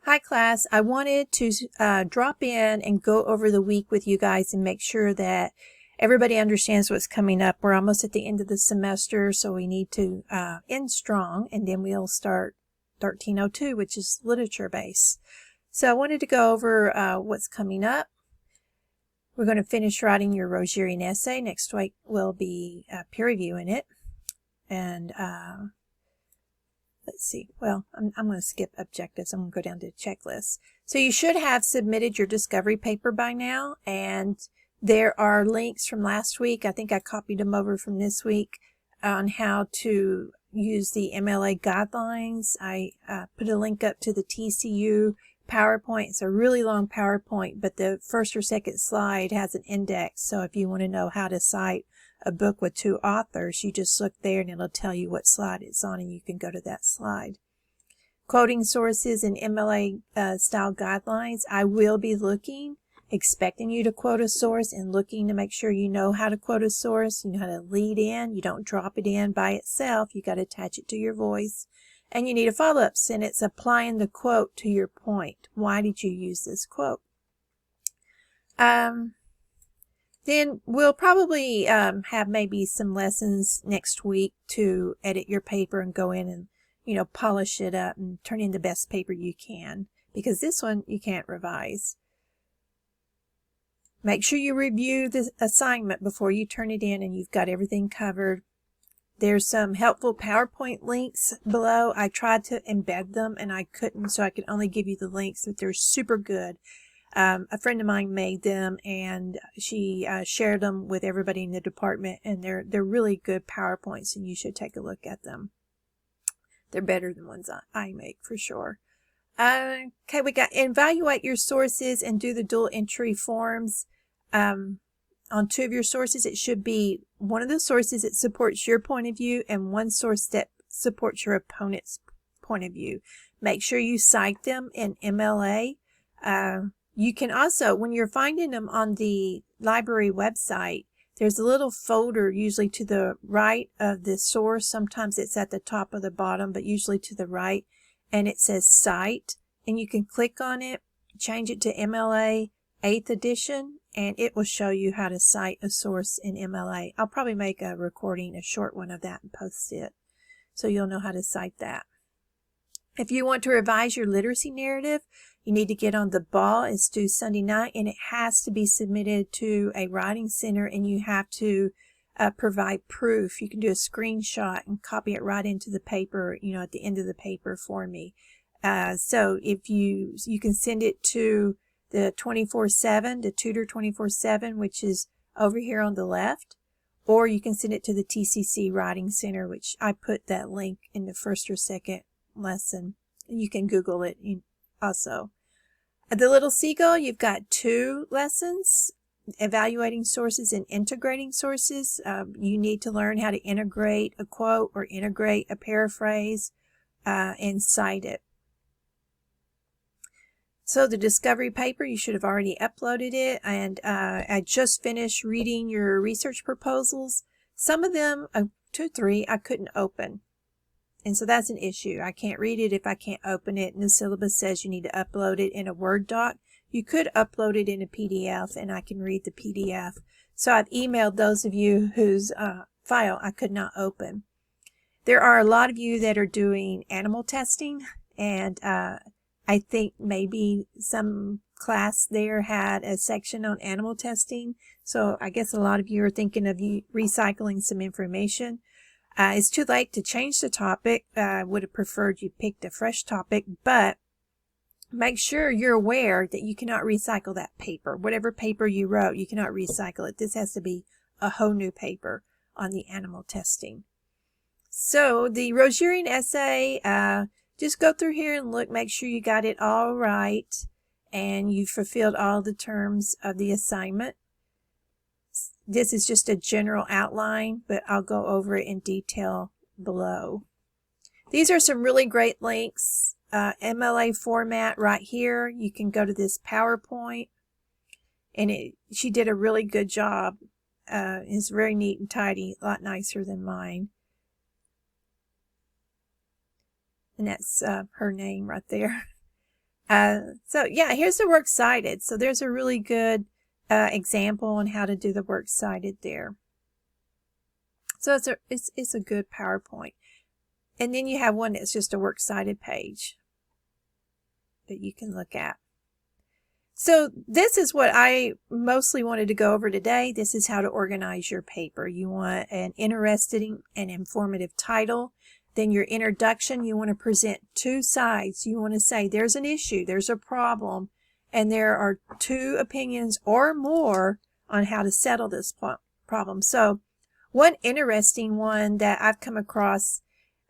Hi class, I wanted to drop in and go over the week with you guys and make sure that everybody understands what's coming up. We're almost at the end of the semester, so we need to end strong, and then we'll start 1302, which is literature base. So I wanted to go over what's coming up. We're going to finish writing your Rogerian essay. Next week we'll be peer reviewing it. And let's see. Well, I'm going to skip objectives. I'm going to go down to the checklist. So you should have submitted your discovery paper by now, and there are links from last week. I think I copied them over from this week on how to use the MLA guidelines. I put a link up to the TCU PowerPoint. It's a really long PowerPoint, but the first or second slide has an index. So if you want to know how to cite a book with two authors, you just look there and it'll tell you what slide it's on, and you can go to that slide. Quoting sources and MLA style guidelines. I will be looking, expecting you to quote a source and looking to make sure you know how to quote a source. You know how to lead in. You don't drop it in by itself. You got to attach it to your voice. And you need a follow-up sentence applying the quote to your point. Why did you use this quote? Then we'll probably have maybe some lessons next week to edit your paper and go in and, polish it up and turn in the best paper you can, because this one you can't revise. Make sure you review the assignment before you turn it in and you've got everything covered. There's some helpful PowerPoint links below. I tried to embed them and I couldn't, so I could only give you the links, but they're super good. A friend of mine made them, and she shared them with everybody in the department, and they're really good PowerPoints, and you should take a look at them. They're better than ones I make, for sure. Okay, we got evaluate your sources and do the dual entry forms. On two of your sources, it should be one of the sources that supports your point of view and one source that supports your opponent's point of view. Make sure you cite them in MLA. You can also, when you're finding them on the library website, there's a little folder usually to the right of the source. Sometimes it's at the top or the bottom, but usually to the right. And it says Cite. And you can click on it, change it to MLA 8th edition, and it will show you how to cite a source in MLA. I'll probably make a recording, a short one of that, and post it, so you'll know how to cite that. If you want to revise your literacy narrative, you need to get on the ball. It's due Sunday night, and it has to be submitted to a writing center, and you have to provide proof. You can do a screenshot and copy it right into the paper, at the end of the paper for me. So if you can send it to the 24/7, the Tutor 24/7, which is over here on the left, or you can send it to the TCC Writing Center, which I put that link in the first or second lesson. You can Google it also. The Little Seagull, you've got two lessons, evaluating sources and integrating sources. You need to learn how to integrate a quote or integrate a paraphrase and cite it. So the discovery paper, you should have already uploaded it, and I just finished reading your research proposals. Some of them, 2 or 3, I couldn't open. And so that's an issue. I can't read it if I can't open it, and the syllabus says you need to upload it in a Word doc. You could upload it in a PDF, and I can read the PDF. So I've emailed those of you whose file I could not open. There are a lot of you that are doing animal testing, and I think maybe some class there had a section on animal testing. So I guess a lot of you are thinking of recycling some information. It's too late to change the topic. I would have preferred you picked a fresh topic, but make sure you're aware that you cannot recycle that paper. Whatever paper you wrote, you cannot recycle it. This has to be a whole new paper on the animal testing. So the Rogerian essay, just go through here and look, make sure you got it all right and you fulfilled all the terms of the assignment. This is just a general outline, but I'll go over it in detail below. These are some really great links. MLA format right here. You can go to this PowerPoint, and she did a really good job. It's very neat and tidy, a lot nicer than mine. And that's her name right there. So yeah, here's the works cited. So there's a really good example on how to do the works cited there. So it's a good PowerPoint. And then you have one that's just a works cited page that you can look at. So this is what I mostly wanted to go over today. This is how to organize your paper. You want an interesting and informative title. Then your introduction, you want to present two sides. You want to say there's an issue, there's a problem, and there are two opinions or more on how to settle this problem. So one interesting one that I've come across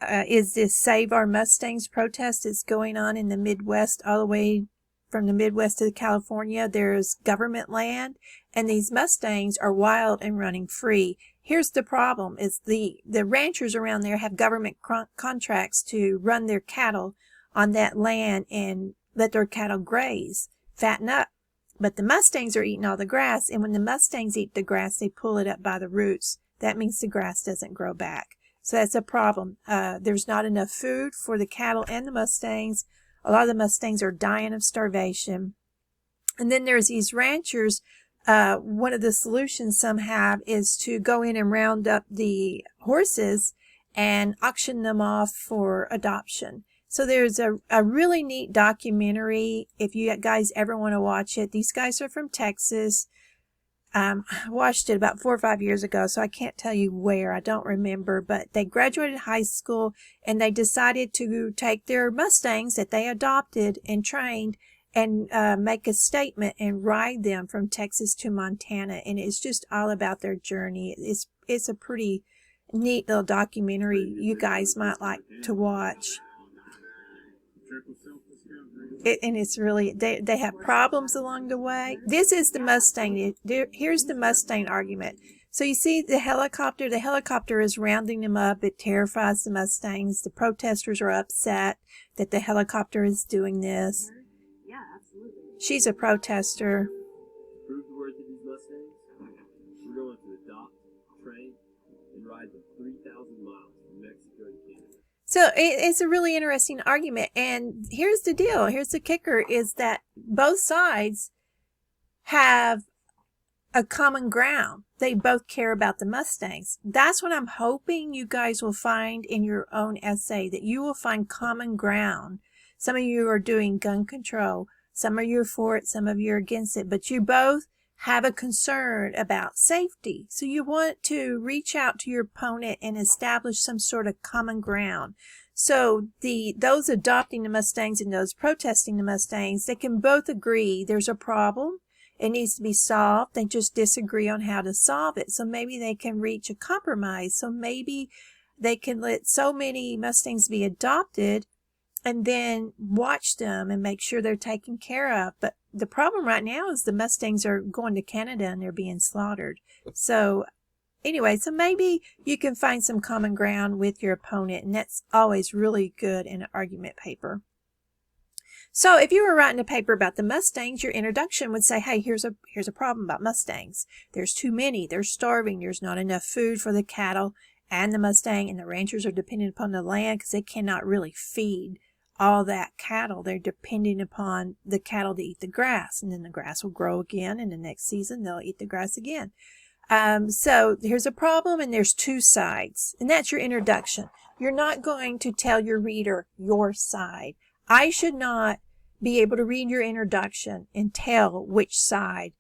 is this Save Our Mustangs protest that's going on in the Midwest, all the way from the Midwest to California. There's government land, and these Mustangs are wild and running free. Here's the problem, is the ranchers around there have government contracts to run their cattle on that land and let their cattle graze, fatten up. But the Mustangs are eating all the grass, and when the Mustangs eat the grass, they pull it up by the roots. That means the grass doesn't grow back. So that's a problem. There's not enough food for the cattle and the Mustangs. A lot of the Mustangs are dying of starvation. And then there's these ranchers. One of the solutions some have is to go in and round up the horses and auction them off for adoption. So there's a really neat documentary, if you guys ever want to watch it. These guys are from Texas. I watched it about 4 or 5 years ago, so I can't tell you where. I don't remember. But they graduated high school, and they decided to take their Mustangs that they adopted and trained and make a statement and ride them from Texas to Montana. And it's just all about their journey. It's a pretty neat little documentary you guys might like to watch. And it's really, they have problems along the way. This is the Mustang. Here's the Mustang argument. So you see the helicopter. The helicopter is rounding them up. It terrifies the Mustangs. The protesters are upset that the helicopter is doing this. Yeah, absolutely. She's a protester. Prove the words of these Mustangs. We're going to adopt, train, and ride them 3,000 miles from Mexico to Canada. So it's a really interesting argument. And here's the deal. Here's the kicker, is that both sides have a common ground. They both care about the Mustangs. That's what I'm hoping you guys will find in your own essay, that you will find common ground. Some of you are doing gun control. Some of you are for it. Some of you are against it. But you both have a concern about safety. So you want to reach out to your opponent and establish some sort of common ground. So those adopting the Mustangs and those protesting the Mustangs, they can both agree there's a problem. It needs to be solved. They just disagree on how to solve it. So maybe they can reach a compromise. So maybe they can let so many Mustangs be adopted and then watch them and make sure they're taken care of. But the problem right now is the Mustangs are going to Canada and they're being slaughtered. So anyway, so maybe you can find some common ground with your opponent, and that's always really good in an argument paper. So if you were writing a paper about the Mustangs, your introduction would say, hey, here's a problem about Mustangs. There's too many. They're starving. There's not enough food for the cattle and the Mustang, and the ranchers are dependent upon the land because they cannot really feed all that cattle. They're depending upon the cattle to eat the grass, and then the grass will grow again, and the next season they'll eat the grass again. So here's a problem, and there's two sides, and that's your introduction. You're not going to tell your reader your side. I should not be able to read your introduction and tell which side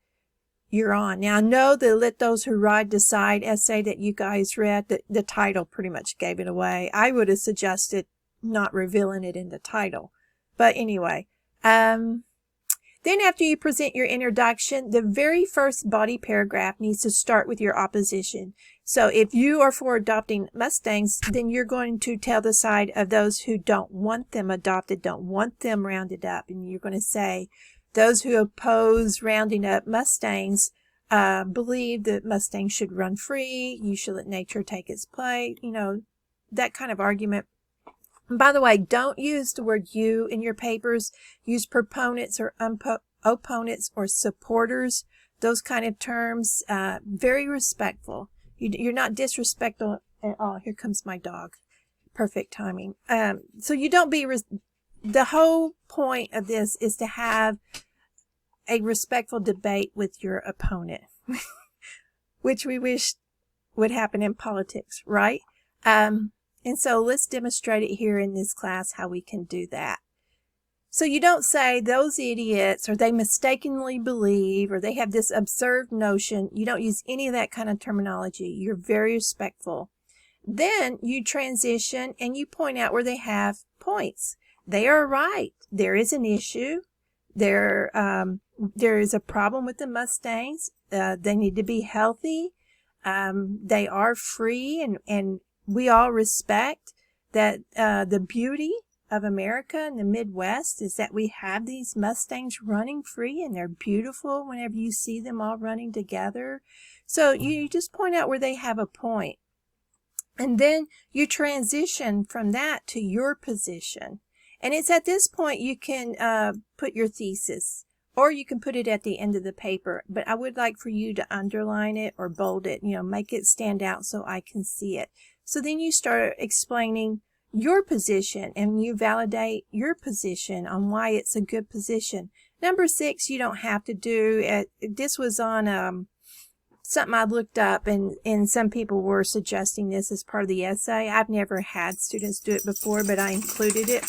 you're on. Now, I know the Let Those Who Ride Decide essay that you guys read, the title pretty much gave it away. I would have suggested not revealing it in the title. But anyway, then after you present your introduction, the very first body paragraph needs to start with your opposition. So if you are for adopting Mustangs, then you're going to tell the side of those who don't want them adopted, don't want them rounded up. And you're going to say, those who oppose rounding up Mustangs believe that Mustangs should run free. You should let nature take its place. You know, that kind of argument. And by the way, don't use the word you in your papers. Use proponents or opponents or supporters. Those kind of terms. Very respectful. You're not disrespectful at all. Here comes my dog. Perfect timing. So you don't be the whole point of this is to have a respectful debate with your opponent, which we wish would happen in politics, right? And so let's demonstrate it here in this class how we can do that. So you don't say those idiots, or they mistakenly believe, or they have this absurd notion. You don't use any of that kind of terminology. You're very respectful. Then you transition and you point out where they have points. They are right. There is an issue. There is a problem with the Mustangs. They need to be healthy. They are free, and we all respect that the beauty of America and the Midwest is that we have these Mustangs running free, and they're beautiful whenever you see them all running together. So you just point out where they have a point. And then you transition from that to your position. And it's at this point you can put your thesis, or you can put it at the end of the paper. But I would like for you to underline it or bold it, make it stand out so I can see it. So then you start explaining your position, and you validate your position on why it's a good position. Number 6, you don't have to do. This was on something I looked up, and some people were suggesting this as part of the essay. I've never had students do it before, but I included it.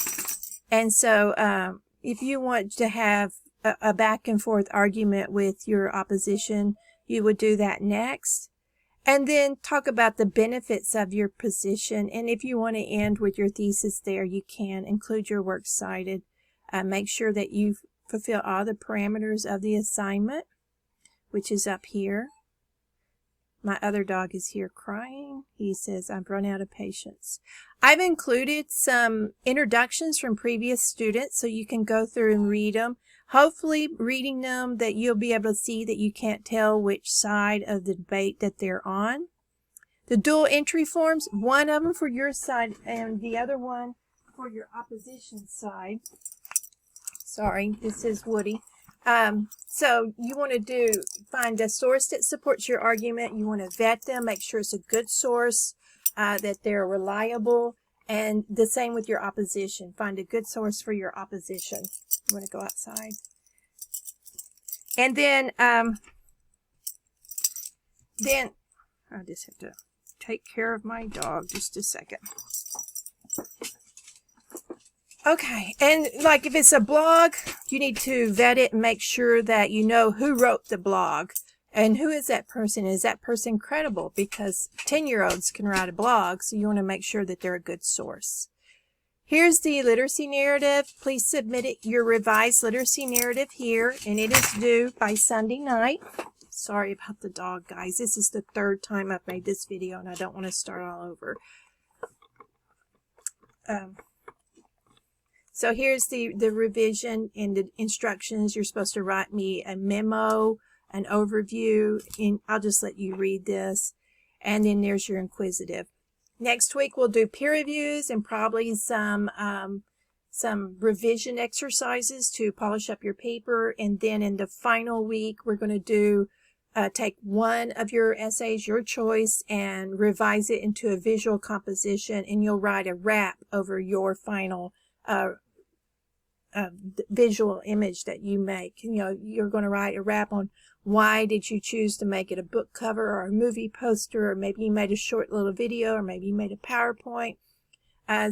And so if you want to have a back and forth argument with your opposition, you would do that next. And then talk about the benefits of your position. And if you want to end with your thesis there, you can include your works cited. Make sure that you fulfill all the parameters of the assignment, which is up here. My other dog is here crying. He says, I've run out of patience. I've included some introductions from previous students so you can go through and read them. Hopefully, reading them, that you'll be able to see that you can't tell which side of the debate that they're on. The dual entry forms, one of them for your side and the other one for your opposition side. Sorry, this is Woody. So you want to find a source that supports your argument. You want to vet them, make sure it's a good source, that they're reliable, and the same with your opposition. Find a good source for your opposition. You want to go outside. And then I just have to take care of my dog just a second. Okay, and like if it's a blog, you need to vet it and make sure that you know who wrote the blog and who is that person. Is that person credible? Because 10-year-olds can write a blog, so you want to make sure that they're a good source. Here's the literacy narrative. Please submit your revised literacy narrative here, and it is due by Sunday night. Sorry about the dog, guys. This is the 3rd time I've made this video, and I don't want to start all over. So here's the revision and the instructions. You're supposed to write me a memo, an overview, and I'll just let you read this. And then there's your inquisitive. Next week we'll do peer reviews and probably some revision exercises to polish up your paper. And then in the final week we're going to do take one of your essays, your choice, and revise it into a visual composition, and you'll write a wrap over your final visual image that you make. You're going to write a wrap on why did you choose to make it a book cover or a movie poster, or maybe you made a short little video, or maybe you made a PowerPoint.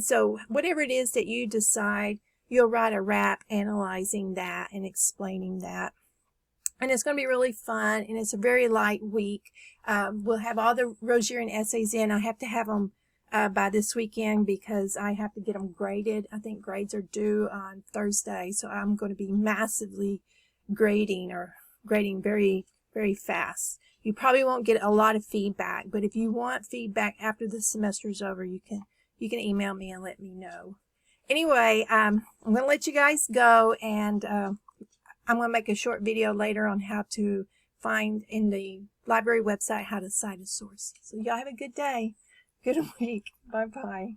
So whatever it is that you decide, you'll write a wrap analyzing that and explaining that. And it's going to be really fun, and it's a very light week. We'll have all the Rogerian essays in. I have to have them by this weekend because I have to get them graded. I think grades are due on Thursday, so I'm going to be massively grading very, very fast. You probably won't get a lot of feedback, but if you want feedback after the semester's over, you can email me and let me know. Anyway, I'm going to let you guys go, and I'm going to make a short video later on how to find in the library website how to cite a source. So y'all have a good day. Good week. Bye-bye.